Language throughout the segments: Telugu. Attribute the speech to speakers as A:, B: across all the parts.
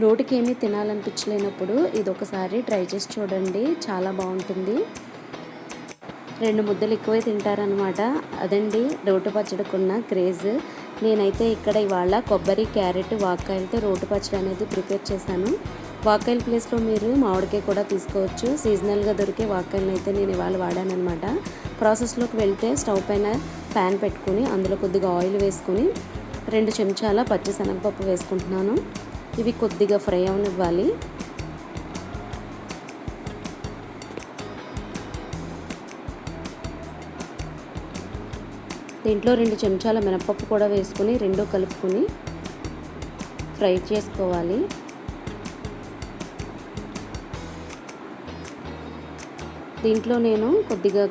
A: నోటికి ఏమీ తినాలనిపించలేనప్పుడు ఇది ఒకసారి ట్రై చేసి చూడండి, చాలా బాగుంటుంది. 2 ముద్దలు ఎక్కువే తింటారనమాట. అదండి రోటి పచ్చడికున్న క్రేజ్. నేనైతే ఇక్కడ ఇవాళ కొబ్బరి, క్యారెట్, వాక్కాయలతో రోటి పచ్చడి అనేది ప్రిపేర్ చేశాను. వాక్కాయల ప్లేస్లో మీరు మామిడికాయ కూడా తీసుకోవచ్చు. సీజనల్గా దొరికే వాక్కాయలను అయితే నేను ఇవాళ వాడానమాట. ప్రాసెస్లోకి వెళ్తే స్టవ్ పైన ప్యాన్ పెట్టుకుని అందులో కొద్దిగా ఆయిల్ వేసుకుని 2 చెంచాల పచ్చిశనగపప్పు వేసుకుంటున్నాను. ఇవి కొద్దిగా ఫ్రై అవనివ్వాలి. దీంట్లో 2 చెంచాల మినపప్పు కూడా వేసుకుని రెండు కలుపుకొని ఫ్రై చేసుకోవాలి. దీంట్లో నేను కొద్దిగా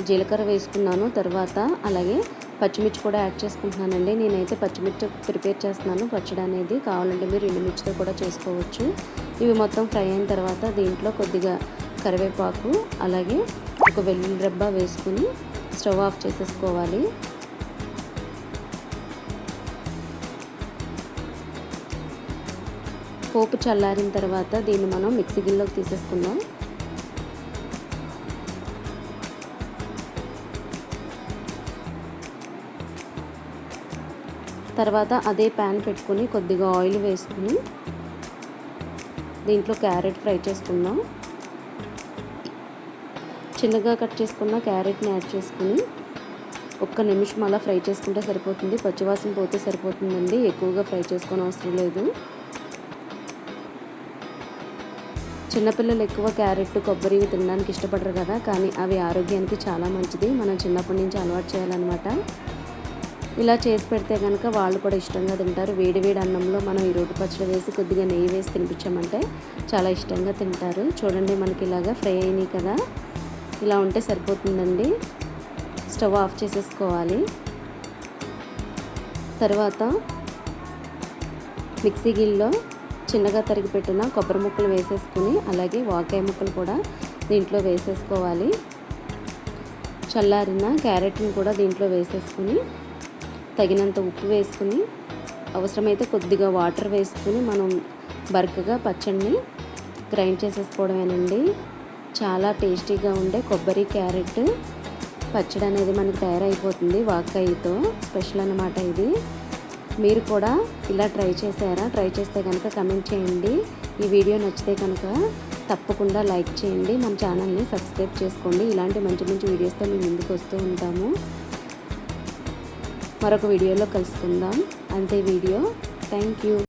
A: జీలకర్ర వేసుకున్నాను. తర్వాత అలాగే పచ్చిమిర్చి కూడా యాడ్ చేసుకుంటున్నానండి. నేనైతే పచ్చిమిర్చి ప్రిపేర్ చేస్తున్నాను పచ్చడి అనేది. కావాలంటే మీరు ఎండుమిర్చితో కూడా చేసుకోవచ్చు. ఇవి మొత్తం ఫ్రై అయిన తర్వాత దీంట్లో కొద్దిగా కరివేపాకు అలాగే ఒక వెల్లుల్లి రెబ్బ వేసుకుని స్టవ్ ఆఫ్ చేసేసుకోవాలి. పోపు చల్లారిన తర్వాత దీన్ని మనం మిక్సీ గిన్నెలోకి తీసేసుకుందాం. తర్వాత అదే ప్యాన్ పెట్టుకుని కొద్దిగా ఆయిల్ వేసుకుని దీంట్లో క్యారెట్ ఫ్రై చేసుకుందాం. చిన్నగా కట్ చేసుకున్న క్యారెట్ని యాడ్ చేసుకుని 1 నిమిషం అలా ఫ్రై చేసుకుంటే సరిపోతుంది. పచ్చివాసన పోతే సరిపోతుందండి, ఎక్కువగా ఫ్రై చేసుకొని అవసరం లేదు. చిన్నపిల్లలు ఎక్కువ క్యారెట్, కొబ్బరి తినడానికి ఇష్టపడరు కదా, కానీ అవి ఆరోగ్యానికి చాలా మంచిది. మనం చిన్నప్పటి నుంచి అలవాటు చేయాలన్నమాట. ఇలా చేసి పెడితే కనుక వాళ్ళు కూడా ఇష్టంగా తింటారు. వేడి వేడి అన్నంలో మనం ఈ రోటి పచ్చడి వేసి కొద్దిగా నెయ్యి వేసి తినిపించామంటే చాలా ఇష్టంగా తింటారు. చూడండి మనకి ఇలాగా ఫ్రై అయినాయి కదా, ఇలా ఉంటే సరిపోతుందండి. స్టవ్ ఆఫ్ చేసేసుకోవాలి. తర్వాత మిక్సీ గిన్నెలో చిన్నగా తరిగి పెట్టిన కొబ్బరి ముక్కలు వేసేసుకుని అలాగే వాకాయ ముక్కలు కూడా దీంట్లో వేసేసుకోవాలి. చల్లారిన క్యారెట్ని కూడా దీంట్లో వేసేసుకుని తగినంత ఉప్పు వేసుకుని అవసరమైతే కొద్దిగా వాటర్ వేసుకుని మనం బరకగా పచ్చడిని గ్రైండ్ చేసేసుకోవడమేనండి. చాలా టేస్టీగా ఉండే కొబ్బరి క్యారెట్ పచ్చడి అనేది మనకి తయారైపోతుంది. వాకాయతో స్పెషల్ అన్నమాట ఇది. మీరు కూడా ఇలా ట్రై చేశారా? ట్రై చేస్తే కనుక కమెంట్ చేయండి. ఈ వీడియో నచ్చితే కనుక తప్పకుండా లైక్ చేయండి. మన ఛానల్ని సబ్స్క్రైబ్ చేసుకోండి. ఇలాంటి మంచి మంచి వీడియోస్తో మేము ముందుకు వస్తూ ఉంటాము. మరొక వీడియోలో కలుసుకుందాం. అంతే వీడియో. Thank you.